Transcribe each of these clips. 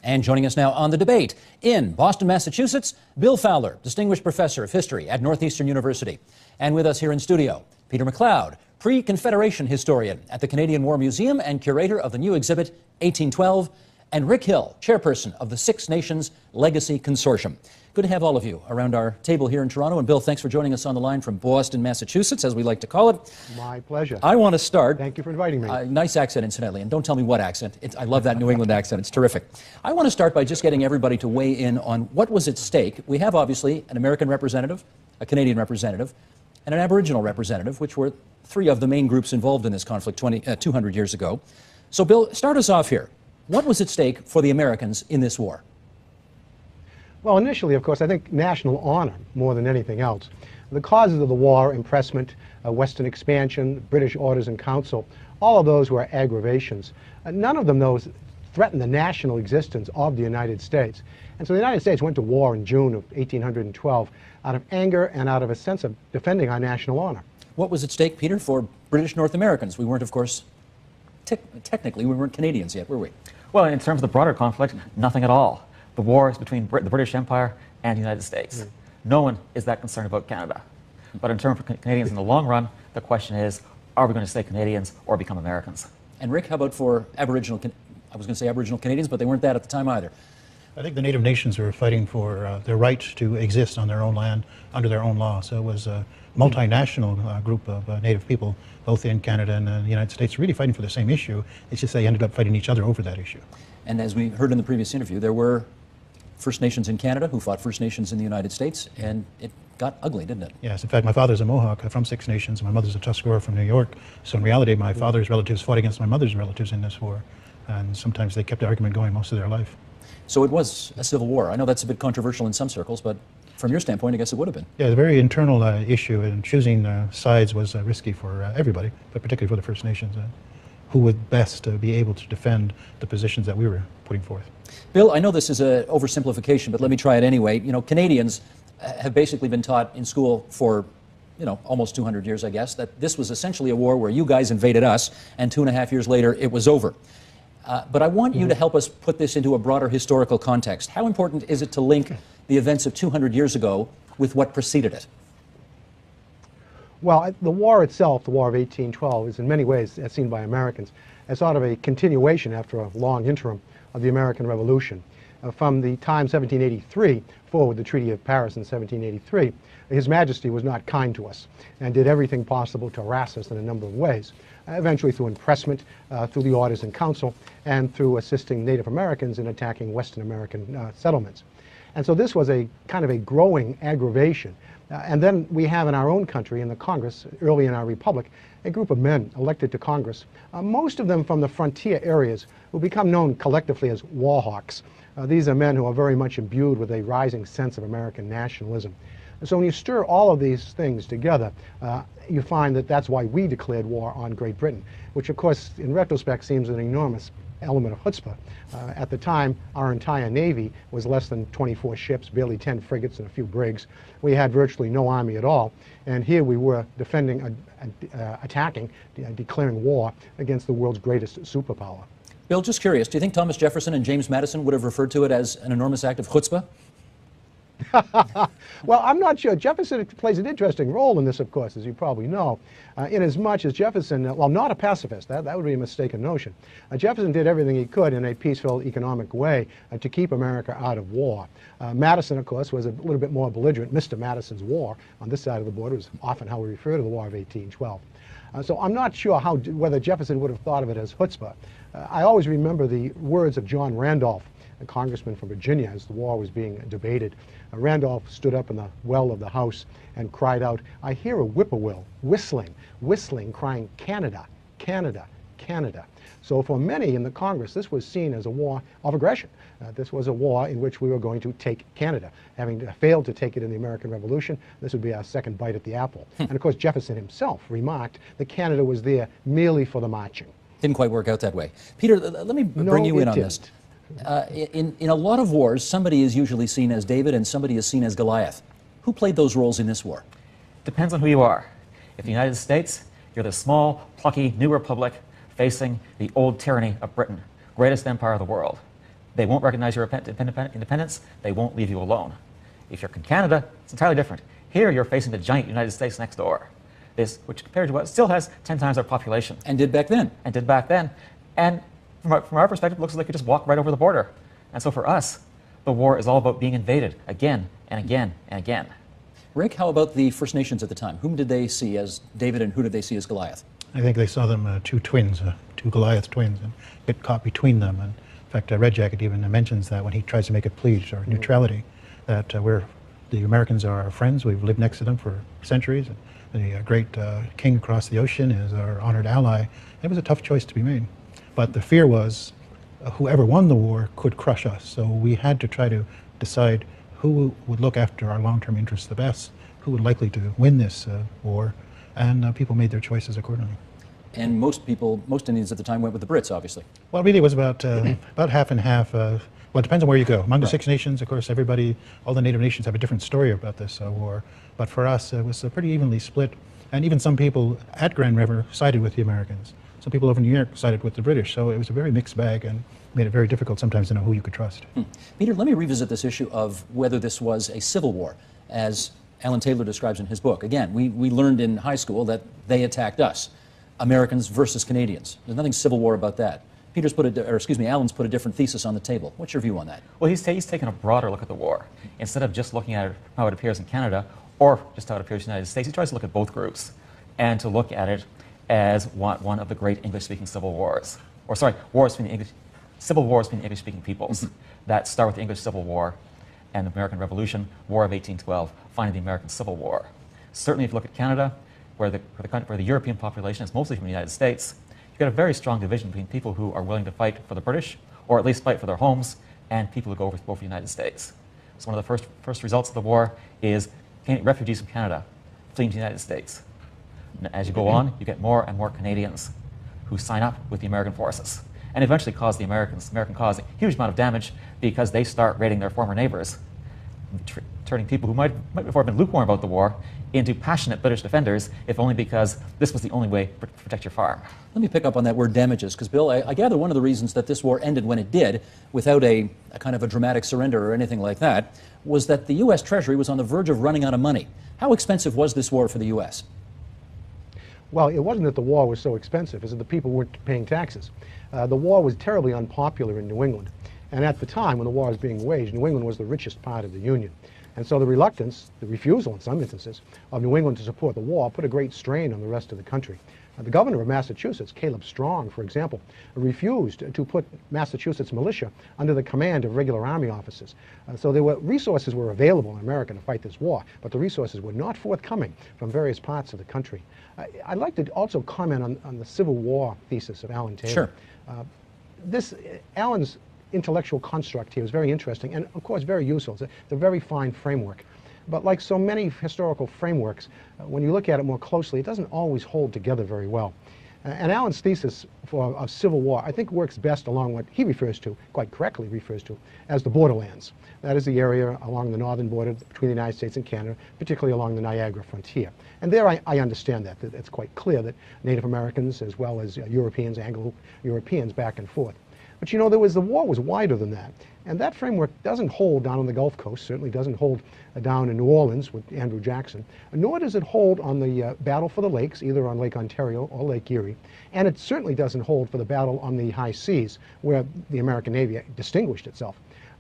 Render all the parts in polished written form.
And joining us now on the debate in Boston, Massachusetts, Bill Fowler, Distinguished Professor of History at Northeastern University. And with us here in studio, Peter McLeod, pre-Confederation historian at the Canadian War Museum and curator of the new exhibit 1812, and Rick Hill, chairperson of the Six Nations Legacy Consortium. Good to have all of you around our table here in Toronto. And Bill, thanks for joining us on the line from Boston, Massachusetts, as we like to call it. My pleasure. I want to start... Thank you for inviting me. Nice accent, incidentally, and don't tell me what accent. I love that New England accent. It's terrific. I want to start by just getting everybody to weigh in on what was at stake. We have, obviously, an American representative, a Canadian representative, and an Aboriginal representative, which were three of the main groups involved in this conflict 200 years ago. So, Bill, start us off here. What was at stake for the Americans in this war? Well, initially, of course, I think national honor more than anything else. The causes of the war, impressment, Western expansion, British orders in council, all of those were aggravations. None of them, though, threatened the national existence of the United States. And so the United States went to war in June of 1812 out of anger and out of a sense of defending our national honor. What was at stake, Peter, for British North Americans? We weren't, of course, technically, we weren't Canadians yet, were we? Well, in terms of the broader conflict, nothing at all. The war is between the British Empire and the United States. No one is that concerned about Canada. But in terms of Canadians in the long run, the question is, are we going to stay Canadians or become Americans? And Rick, how about for Aboriginal, I was going to say Aboriginal Canadians, but they weren't that at the time either. I think the Native nations were fighting for their right to exist on their own land under their own law. So it was a multinational group of Native people, both in Canada and the United States, really fighting for the same issue. It's just they ended up fighting each other over that issue. And as we heard in the previous interview, there were First Nations in Canada who fought First Nations in the United States, and it got ugly, didn't it? Yes, in fact, my father's a Mohawk from Six Nations, my mother's a Tuscarora from New York. So in reality, my father's relatives fought against my mother's relatives in this war, and sometimes they kept the argument going most of their life. So it was a civil war. I know that's a bit controversial in some circles, but from your standpoint, I guess it would have been. Yeah, it's a very internal issue, and choosing sides was risky for everybody, but particularly for the First Nations, who would best be able to defend the positions that we were putting forth. Bill, I know this is an oversimplification, but let me try it anyway. You know, Canadians have basically been taught in school for, almost 200 years, I guess, that this was essentially a war where you guys invaded us, and 2.5 years later, it was over. But I want you to help us put this into a broader historical context. How important is it to link the events of 200 years ago with what preceded it? Well, the war itself, the War of 1812, is in many ways, as seen by Americans, as sort of a continuation after a long interim of the American Revolution. From the time 1783 forward, the Treaty of Paris in 1783, His Majesty was not kind to us and did everything possible to harass us in a number of ways, eventually through impressment, through the orders in council, and through assisting Native Americans in attacking Western American settlements. And so this was a kind of a growing aggravation. And then we have in our own country, in the Congress, early in our republic, a group of men elected to Congress, most of them from the frontier areas, who become known collectively as war hawks. These are men who are very much imbued with a rising sense of American nationalism. And so when you stir all of these things together, you find that that's why we declared war on Great Britain, which of course in retrospect seems an enormous element of chutzpah. At the time, our entire Navy was less than 24 ships, barely 10 frigates and a few brigs. We had virtually no army at all. And here we were defending, attacking, declaring war against the world's greatest superpower. Bill, just curious, do you think Thomas Jefferson and James Madison would have referred to it as an enormous act of chutzpah? Well, I'm not sure. Jefferson plays an interesting role in this, of course, as you probably know, in as much as Jefferson, well, not a pacifist, that would be a mistaken notion. Jefferson did everything he could in a peaceful, economic way to keep America out of war. Madison, of course, was a little bit more belligerent. Mr. Madison's War on this side of the border is often how we refer to the War of 1812. So I'm not sure whether Jefferson would have thought of it as chutzpah. I always remember the words of John Randolph, a congressman from Virginia, as the war was being debated. Randolph stood up in the well of the House and cried out, "I hear a whippoorwill whistling, crying, 'Canada, Canada, Canada.'" So for many in the Congress, this was seen as a war of aggression. This was a war in which we were going to take Canada. Having failed to take it in the American Revolution, this would be our second bite at the apple. And of course, Jefferson himself remarked that Canada was there merely for the marching. Didn't quite work out that way. Peter, let me bring you in on this. In a lot of wars, somebody is usually seen as David and somebody is seen as Goliath. Who played those roles in this war? Depends on who you are. If the United States, you're the small, plucky new republic facing the old tyranny of Britain, greatest empire of the world. They won't recognize your independence. They won't leave you alone. If you're in Canada, it's entirely different. Here, you're facing the giant United States next door, which compared to what still has 10 times our population. And did back then. And did back then. And from our perspective, it looks like you just walk right over the border. And so for us, the war is all about being invaded again and again and again. Rick, how about the First Nations at the time? Whom did they see as David and who did they see as Goliath? I think they saw them two twins, two Goliath twins, and get caught between them. And in fact, Red Jacket even mentions that when he tries to make a plea or neutrality, that the Americans are our friends. We've lived next to them for centuries. And the great king across the ocean is our honored ally. It was a tough choice to be made. But the fear was whoever won the war could crush us. So we had to try to decide who would look after our long-term interests the best, who would likely to win this war, and people made their choices accordingly. And most Indians at the time went with the Brits, obviously. Well, really it was about half and half. Well, it depends on where you go. Among the Six Nations, of course, all the Native nations have a different story about this war. But for us, it was pretty evenly split. And even some people at Grand River sided with the Americans. Some people over in New York sided with the British. So it was a very mixed bag and made it very difficult sometimes to know who you could trust. Peter, let me revisit this issue of whether this was a civil war, as Alan Taylor describes in his book. Again, we learned in high school that they attacked us, Americans versus Canadians. There's nothing civil war about that. Alan's put a different thesis on the table. What's your view on that? Well, he's taken a broader look at the war. Instead of just looking at it, how it appears in Canada or just how it appears in the United States, he tries to look at both groups and to look at it as one of the great English-speaking civil wars. Or sorry, civil wars between English-speaking peoples that start with the English Civil War and the American Revolution, War of 1812, finally the American Civil War. Certainly if you look at Canada, where the European population is mostly from the United States, you've got a very strong division between people who are willing to fight for the British, or at least fight for their homes, and people who go for the United States. So one of the first results of the war is refugees from Canada fleeing to the United States. And as you go on, you get more and more Canadians who sign up with the American forces, and eventually cause the American cause a huge amount of damage because they start raiding their former neighbors, turning people who might before have been lukewarm about the war into passionate British defenders, if only because this was the only way to protect your farm. Let me pick up on that word damages, because Bill, I gather one of the reasons that this war ended when it did, without a kind of a dramatic surrender or anything like that, was that the U.S. Treasury was on the verge of running out of money. How expensive was this war for the U.S.? Well, it wasn't that the war was so expensive, it's that the people weren't paying taxes. The war was terribly unpopular in New England. And at the time when the war was being waged, New England was the richest part of the Union. And so the reluctance, the refusal in some instances, of New England to support the war put a great strain on the rest of the country. The governor of Massachusetts, Caleb Strong, for example, refused to put Massachusetts militia under the command of regular army officers. So resources were available in America to fight this war, but the resources were not forthcoming from various parts of the country. I'd like to also comment on the Civil War thesis of Alan Taylor. Sure. Alan's intellectual construct here is very interesting and, of course, very useful. It's a very fine framework. But like so many historical frameworks, when you look at it more closely, it doesn't always hold together very well. And Alan's thesis of Civil War, I think, works best along what he refers to, quite correctly refers to, as the borderlands. That is the area along the northern border between the United States and Canada, particularly along the Niagara frontier. And there I understand that. It's quite clear that Native Americans, as well as Europeans, Anglo-Europeans, back and forth. But you know, the war was wider than that. And that framework doesn't hold down on the Gulf Coast, certainly doesn't hold down in New Orleans with Andrew Jackson, nor does it hold on the battle for the lakes, either on Lake Ontario or Lake Erie. And it certainly doesn't hold for the battle on the high seas, where the American Navy distinguished itself.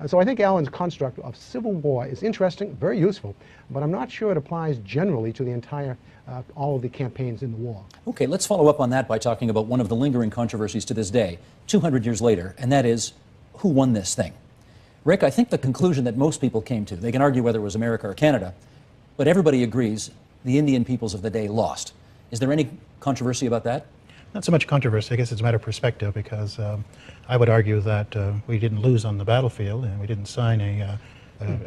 So I think Alan's construct of Civil War is interesting, very useful, but I'm not sure it applies generally to the entire, all of the campaigns in the war. Okay, let's follow up on that by talking about one of the lingering controversies to this day, 200 years later, and that is, who won this thing? Rick, I think the conclusion that most people came to, they can argue whether it was America or Canada, but everybody agrees the Indian peoples of the day lost. Is there any controversy about that? Not so much controversy. I guess it's a matter of perspective, because I would argue that we didn't lose on the battlefield, and we didn't sign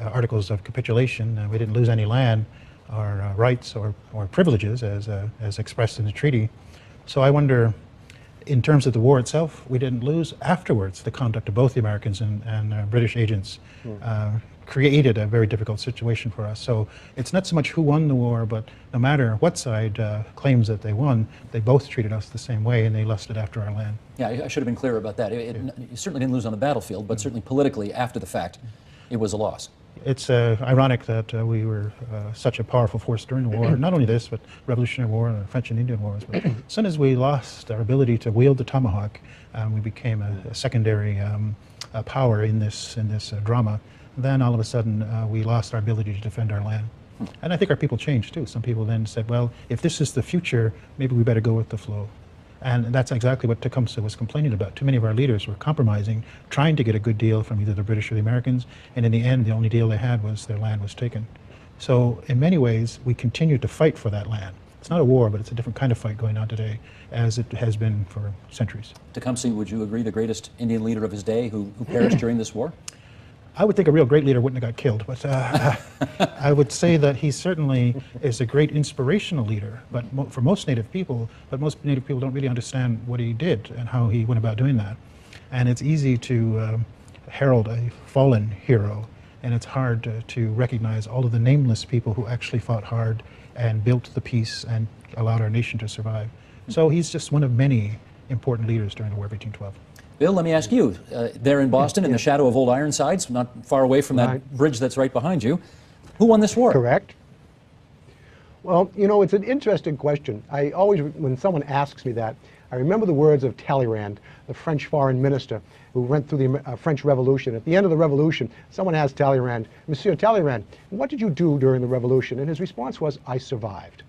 articles of capitulation, and we didn't lose any land or rights or privileges as expressed in the treaty. So I wonder, in terms of the war itself, we didn't lose afterwards. The conduct of both the Americans and British agents created a very difficult situation for us. So it's not so much who won the war, but no matter what side claims that they won, they both treated us the same way, and they lusted after our land. Yeah, I should have been clearer about that. You certainly didn't lose on the battlefield, but certainly politically, after the fact, it was a loss. It's ironic that we were such a powerful force during the war. Not only this, but Revolutionary War and the French and Indian Wars. But as soon as we lost our ability to wield the tomahawk, we became a secondary power in this drama. Then all of a sudden we lost our ability to defend our land. And I think our people changed too. Some people then said, well, if this is the future, maybe we better go with the flow. And that's exactly what Tecumseh was complaining about. Too many of our leaders were compromising, trying to get a good deal from either the British or the Americans, and in the end, the only deal they had was their land was taken. So in many ways, we continued to fight for that land. It's not a war, but it's a different kind of fight going on today, as it has been for centuries. Tecumseh, would you agree, the greatest Indian leader of his day who perished during this war? I would think a real great leader wouldn't have got killed, but I would say that he certainly is a great inspirational leader, but for most Native people, but most Native people don't really understand what he did and how he went about doing that. And it's easy to herald a fallen hero, and it's hard to recognize all of the nameless people who actually fought hard and built the peace and allowed our nation to survive. So he's just one of many important leaders during the War of 1812. Bill, let me ask you, there in Boston, in the shadow of Old Ironsides, not far away from that bridge that's right behind you, who won this war? Correct. Well, you know, it's an interesting question. I always, when someone asks me that, I remember the words of Talleyrand, the French foreign minister who went through the French Revolution. At the end of the Revolution, someone asked Talleyrand, Monsieur Talleyrand, what did you do during the Revolution? And his response was, I survived.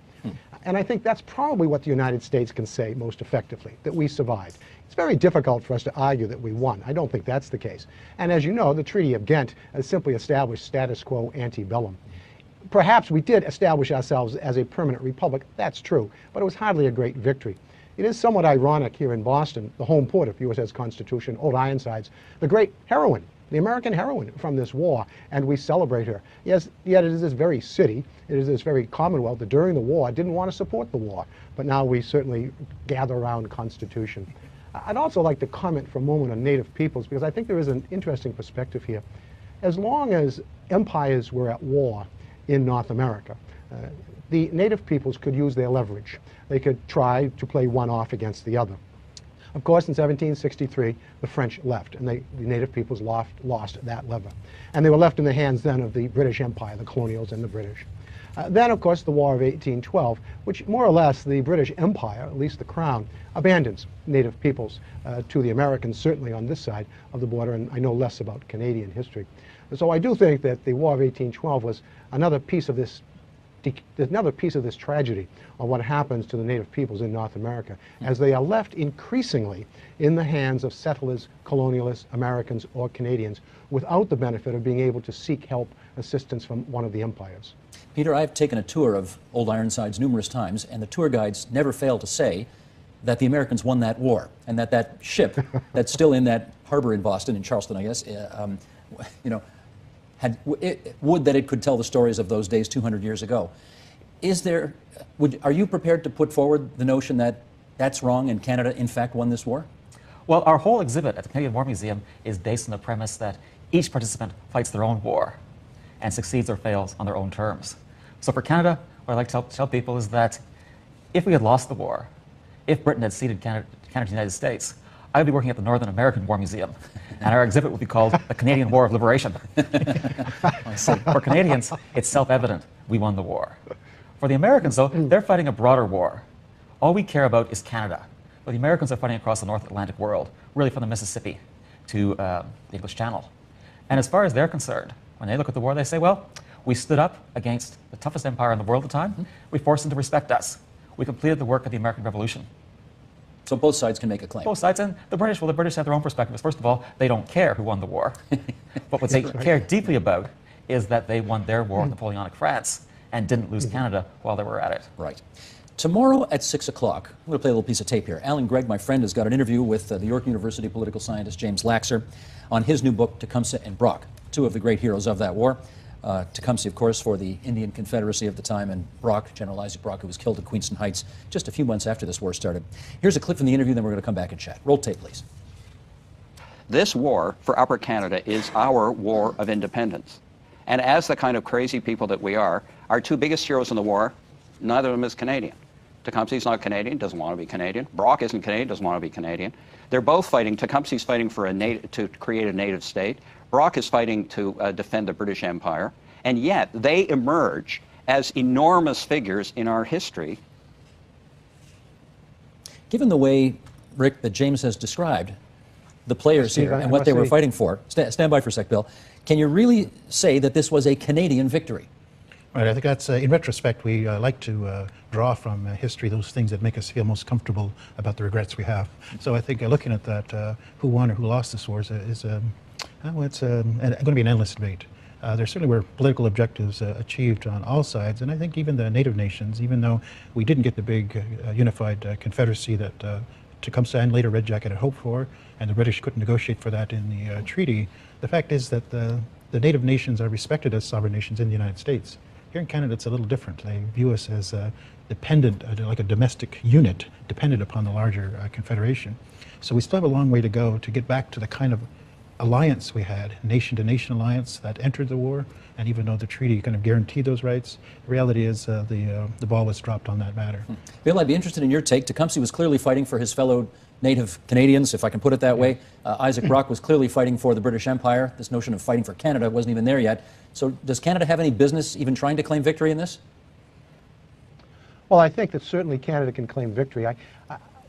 And I think that's probably what the United States can say most effectively, that we survived. It's very difficult for us to argue that we won. I don't think that's the case. And as you know, the Treaty of Ghent has simply established status quo ante bellum. Perhaps we did establish ourselves as a permanent republic, that's true, but it was hardly a great victory. It is somewhat ironic here in Boston, the home port of USS Constitution, Old Ironsides, the great heroine, the American heroine from this war, and we celebrate her. Yes, yet it is this very city, it is this very commonwealth that during the war didn't want to support the war, but now we certainly gather around Constitution. I'd also like to comment for a moment on Native peoples, because I think there is an interesting perspective here. As long as empires were at war in North America, the Native peoples could use their leverage. They could try to play one off against the other. Of course, in 1763, the French left, and the Native peoples lost that lever. And they were left in the hands then of the British Empire, the colonials and the British. Then, of course, the War of 1812, which more or less the British Empire, at least the Crown, abandons Native peoples to the Americans, certainly on this side of the border, and I know less about Canadian history. So I do think that the War of 1812 was another piece of this tragedy of what happens to the Native peoples in North America as they are left increasingly in the hands of settlers, colonialists, Americans, or Canadians without the benefit of being able to seek help, assistance from one of the empires. Peter, I've taken a tour of Old Ironsides numerous times, and the tour guides never fail to say that the Americans won that war, and that ship that's still in that harbor in Boston, in Charleston, I guess, would that it could tell the stories of those days 200 years ago. Are you prepared to put forward the notion that that's wrong and Canada, in fact, won this war? Well, our whole exhibit at the Canadian War Museum is based on the premise that each participant fights their own war and succeeds or fails on their own terms. So for Canada, what I'd like to tell people is that if we had lost the war, if Britain had ceded Canada to the United States, I'd be working at the Northern American War Museum, and our exhibit would be called the Canadian War of Liberation. For Canadians, it's self-evident we won the war. For the Americans, though, they're fighting a broader war. All we care about is Canada, but the Americans are fighting across the North Atlantic world, really from the Mississippi to the English Channel. And as far as they're concerned, when they look at the war, they say, well, we stood up against the toughest empire in the world at the time. We forced them to respect us. We completed the work of the American Revolution. So both sides can make a claim. Both sides, and the British have their own perspectives. First of all, they don't care who won the war. But what they care deeply about is that they won their war with Napoleonic France and didn't lose Canada while they were at it. Right. Tomorrow at 6 o'clock, I'm going to play a little piece of tape here. Alan Gregg, my friend, has got an interview with the York University political scientist James Laxer on his new book, Tecumseh and Brock, two of the great heroes of that war. Tecumseh, of course, for the Indian Confederacy of the time, and Brock, General Isaac Brock, who was killed at Queenston Heights just a few months after this war started. Here's a clip from the interview, then we're going to come back and chat. Roll tape, please. This war for Upper Canada is our war of independence. And as the kind of crazy people that we are, our two biggest heroes in the war, neither of them is Canadian. Tecumseh's not Canadian, doesn't want to be Canadian. Brock isn't Canadian, doesn't want to be Canadian. They're both fighting. Tecumseh's fighting for to create a native state. Brock is fighting to defend the British Empire. And yet, they emerge as enormous figures in our history. Given the way, Rick, that James has described the players here and what they were fighting for, stand by for a sec, Bill, can you really say that this was a Canadian victory? Right, I think that's, in retrospect, we like to draw from history those things that make us feel most comfortable about the regrets we have. So I think looking at that, who won or who lost this war is going to be an endless debate. There certainly were political objectives achieved on all sides, and I think even the native nations, even though we didn't get the big unified confederacy that Tecumseh and later Red Jacket had hoped for, and the British couldn't negotiate for that in the treaty, the fact is that the native nations are respected as sovereign nations in the United States. Here in Canada, it's a little different. They view us as dependent, like a domestic unit, dependent upon the larger confederation. So we still have a long way to go to get back to the kind of alliance we had, nation-to-nation alliance that entered the war, and even though the treaty kind of guaranteed those rights, the reality is the ball was dropped on that matter. Bill, I'd be interested in your take. Tecumseh was clearly fighting for his fellow native Canadians, if I can put it that way. Isaac Brock was clearly fighting for the British Empire. This notion of fighting for Canada wasn't even there yet. So does Canada have any business even trying to claim victory in this? Well, I think that certainly Canada can claim victory.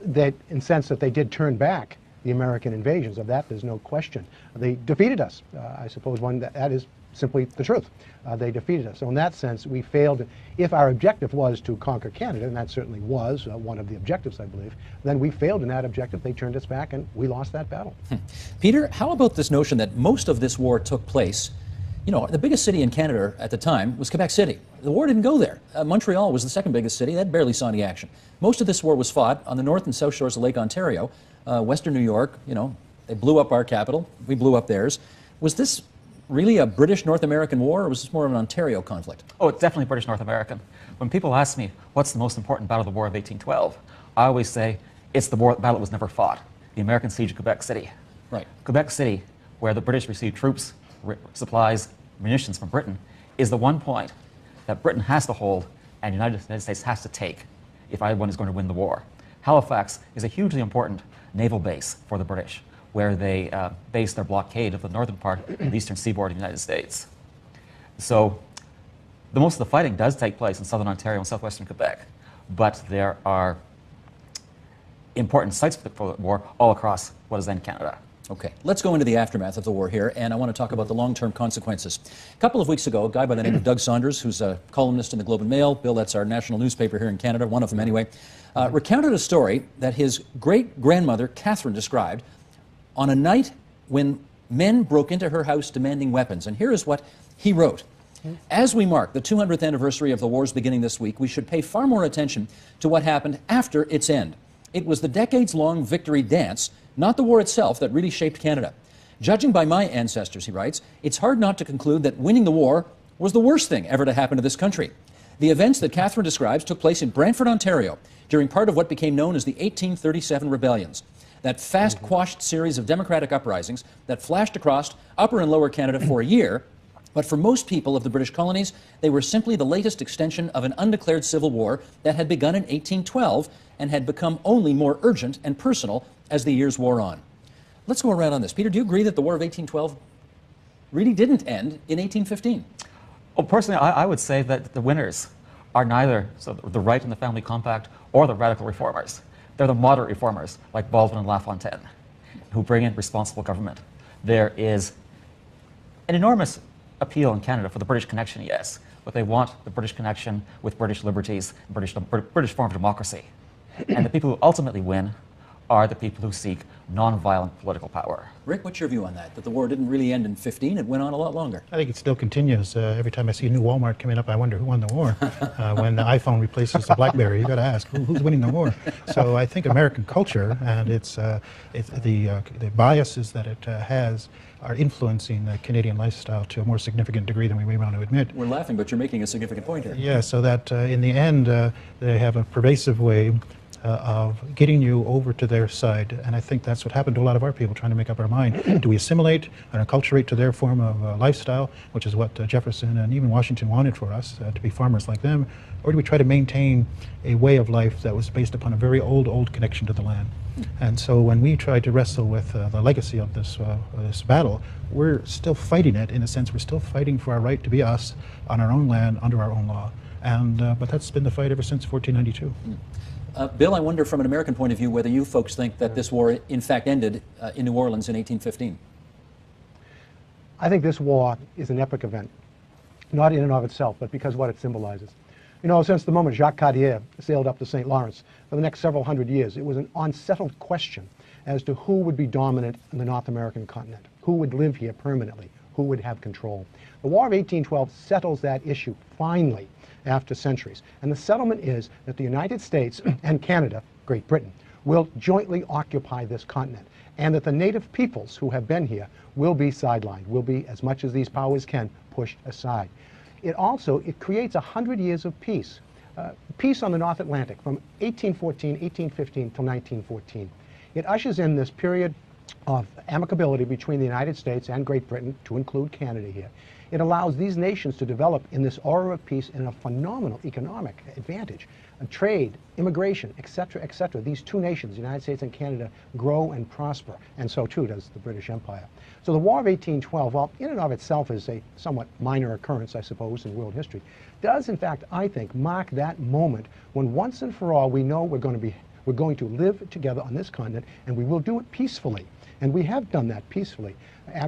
That in the sense that they did turn back the American invasions. Of that, there's no question. They defeated us. I suppose that is simply the truth. They defeated us. So in that sense, we failed. If our objective was to conquer Canada, and that certainly was one of the objectives, I believe, then we failed in that objective. They turned us back, and we lost that battle. Peter, how about this notion that most of this war took place? You know, the biggest city in Canada at the time was Quebec City. The war didn't go there. Montreal was the second biggest city. That barely saw any action. Most of this war was fought on the north and south shores of Lake Ontario. Western New York, you know, they blew up our capital. We blew up theirs. Was this really a British North American war, or was this more of an Ontario conflict? Oh, it's definitely British North American. When people ask me, what's the most important battle of the War of 1812, I always say, it's the battle that was never fought, the American siege of Quebec City. Right. Quebec City, where the British received troops, supplies, munitions from Britain, is the one point that Britain has to hold and the United States has to take if either one is going to win the war. Halifax is a hugely important naval base for the British, where they base their blockade of the northern part of the eastern seaboard of the United States. So most of the fighting does take place in southern Ontario and southwestern Quebec, but there are important sites for the war all across what is then Canada. Okay, let's go into the aftermath of the war here, and I want to talk about the long-term consequences. A couple of weeks ago, a guy by the name of Doug Saunders, who's a columnist in the Globe and Mail, Bill, that's our national newspaper here in Canada, one of them anyway, recounted a story that his great-grandmother, Catherine, described on a night when men broke into her house demanding weapons. And here is what he wrote. As we mark the 200th anniversary of the war's beginning this week, we should pay far more attention to what happened after its end. It was the decades-long victory dance, not the war itself, that really shaped Canada. Judging by my ancestors, he writes, it's hard not to conclude that winning the war was the worst thing ever to happen to this country. The events that Catherine describes took place in Brantford, Ontario, during part of what became known as the 1837 rebellions. That fast-quashed series of democratic uprisings that flashed across Upper and Lower Canada for a year, but for most people of the British colonies, they were simply the latest extension of an undeclared civil war that had begun in 1812 and had become only more urgent and personal as the years wore on. Let's go around on this. Peter, do you agree that the War of 1812 really didn't end in 1815? Well, personally, I would say that the winners are neither the Right and the Family Compact or the radical reformers. They're the moderate reformers, like Baldwin and LaFontaine, who bring in responsible government. There is an enormous appeal in Canada for the British connection, yes, but they want the British connection with British liberties, British form of democracy. And the people who ultimately win are the people who seek non-violent political power. Rick, what's your view on that? That the war didn't really end in 15, it went on a lot longer. I think it still continues. Every time I see a new Walmart coming up, I wonder who won the war. When the iPhone replaces the BlackBerry, you got to ask who's winning the war. So I think American culture and the biases that it has are influencing the Canadian lifestyle to a more significant degree than we may want to admit. We're laughing, but you're making a significant point here. Yeah, so that in the end, they have a pervasive way of getting you over to their side. And I think that's what happened to a lot of our people trying to make up our mind. Do we assimilate and acculturate to their form of lifestyle, which is what Jefferson and even Washington wanted for us, to be farmers like them, or do we try to maintain a way of life that was based upon a very old connection to the land? And so when we try to wrestle with the legacy of this battle, we're still fighting it. In a sense, we're still fighting for our right to be us on our own land, under our own law. And but that's been the fight ever since 1492. Bill, I wonder from an American point of view whether you folks think that this war in fact ended in New Orleans in 1815. I think this war is an epic event, not in and of itself, but because of what it symbolizes. You know, since the moment Jacques Cartier sailed up the St. Lawrence, for the next several hundred years, it was an unsettled question as to who would be dominant in the North American continent, who would live here permanently, who would have control. The War of 1812 settles that issue finally after centuries. And the settlement is that the United States and Canada, Great Britain, will jointly occupy this continent, and that the native peoples who have been here will be sidelined, will be, as much as these powers can, pushed aside. It creates 100 years of peace. Peace on the North Atlantic from 1814, 1815 till 1914. It ushers in this period of amicability between the United States and Great Britain, to include Canada here. It allows these nations to develop in this aura of peace in a phenomenal economic advantage. Trade, immigration, etc., etc. These two nations, the United States and Canada, grow and prosper, and so too does the British Empire. So the War of 1812, while in and of itself is a somewhat minor occurrence, I suppose, in world history, does in fact, I think, mark that moment when once and for all we know we're going to live together on this continent, and we will do it peacefully. And we have done that peacefully.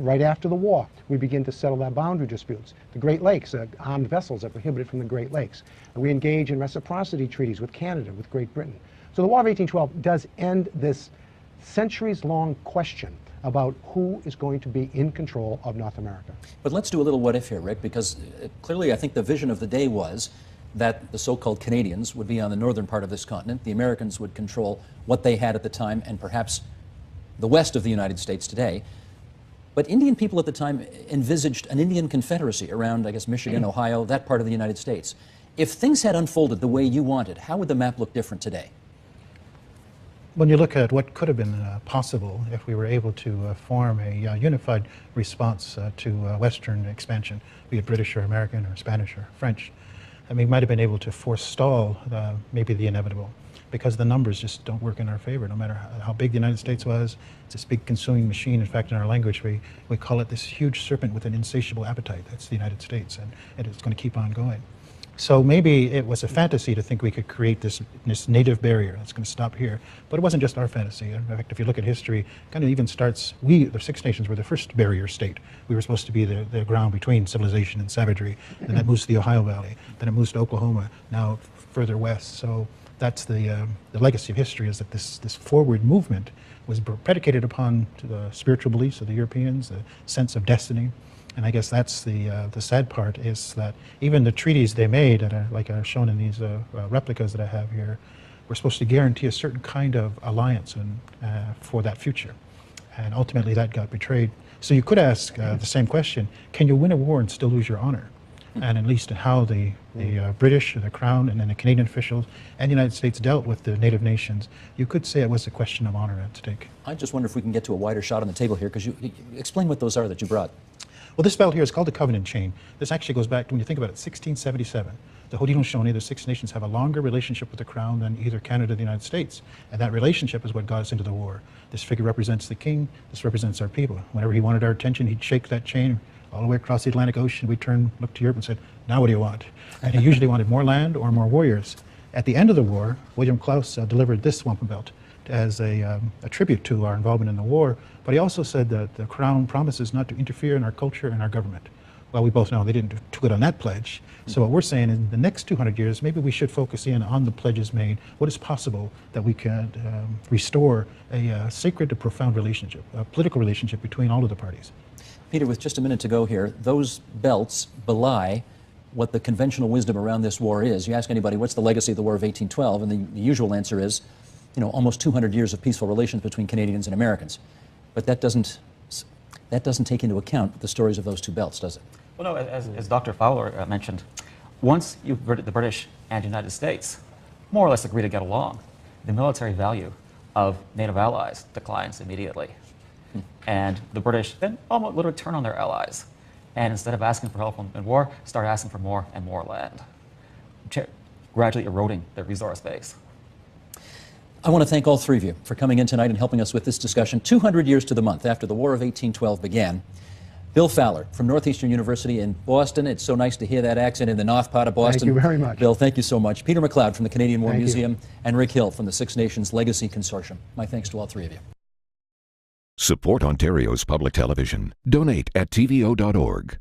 Right after the war, we begin to settle our boundary disputes. The Great Lakes, armed vessels are prohibited from the Great Lakes. We engage in reciprocity treaties with Canada, with Great Britain. So the War of 1812 does end this centuries-long question about who is going to be in control of North America. But let's do a little what if here, Rick, because clearly I think the vision of the day was that the so-called Canadians would be on the northern part of this continent, the Americans would control what they had at the time, and perhaps the west of the United States today. But Indian people at the time envisaged an Indian confederacy around, I guess, Michigan, Ohio, that part of the United States. If things had unfolded the way you wanted, how would the map look different today? When you look at what could have been possible if we were able to form a unified response to Western expansion, be it British or American or Spanish or French, I mean, we might have been able to forestall maybe the inevitable, because the numbers just don't work in our favor, no matter how big the United States was. It's this big consuming machine. In fact, in our language, we call it this huge serpent with an insatiable appetite. That's the United States, and it's going to keep on going. So maybe it was a fantasy to think we could create this native barrier that's going to stop here. But it wasn't just our fantasy. In fact, if you look at history, it kind of even starts, the Six Nations were the first barrier state. We were supposed to be the ground between civilization and savagery. Then that moves to the Ohio Valley. Then it moves to Oklahoma, now further west. So that's the legacy of history, is that this forward movement was predicated upon the spiritual beliefs of the Europeans, the sense of destiny. And I guess that's the sad part, is that even the treaties they made, like are shown in these replicas that I have here, were supposed to guarantee a certain kind of alliance for that future. And ultimately that got betrayed. So you could ask the same question: can you win a war and still lose your honor? And at least how the British, the Crown, and then the Canadian officials and the United States dealt with the native nations, you could say it was a question of honor at stake. I just wonder if we can get to a wider shot on the table here, because you explain what those are that you brought. Well, this belt here is called the Covenant Chain. This actually goes back to, when you think about it, 1677. The Haudenosaunee, the Six Nations, have a longer relationship with the Crown than either Canada or the United States. And that relationship is what got us into the war. This figure represents the king. This represents our people. Whenever he wanted our attention, he'd shake that chain all the way across the Atlantic Ocean. We'd turn, look to Europe and said, now what do you want? And he usually wanted more land or more warriors. At the end of the war, William Claus delivered this wampum belt as a tribute to our involvement in the war, but he also said that the Crown promises not to interfere in our culture and our government. Well, we both know they didn't do too good on that pledge. So what we're saying, in the next 200 years, maybe we should focus in on the pledges made. What is possible that we can restore a sacred and profound relationship, a political relationship between all of the parties? Peter, with just a minute to go here, those belts belie what the conventional wisdom around this war is. You ask anybody, what's the legacy of the War of 1812? And the usual answer is, almost 200 years of peaceful relations between Canadians and Americans. But that doesn't take into account the stories of those two belts, does it? Well, no, as Dr. Fowler mentioned, once the British and the United States more or less agree to get along, the military value of native allies declines immediately. And the British then almost literally turn on their allies. And instead of asking for help in war, start asking for more and more land, gradually eroding their resource base. I want to thank all three of you for coming in tonight and helping us with this discussion. 200 years to the month after the War of 1812 began. Bill Fowler from Northeastern University in Boston. It's so nice to hear that accent in the north part of Boston. Thank you very much. Bill, thank you so much. Peter McLeod from the Canadian War Thank you. Museum, and Rick Hill from the Six Nations Legacy Consortium. My thanks to all three of you. Support Ontario's public television. Donate at tvo.org.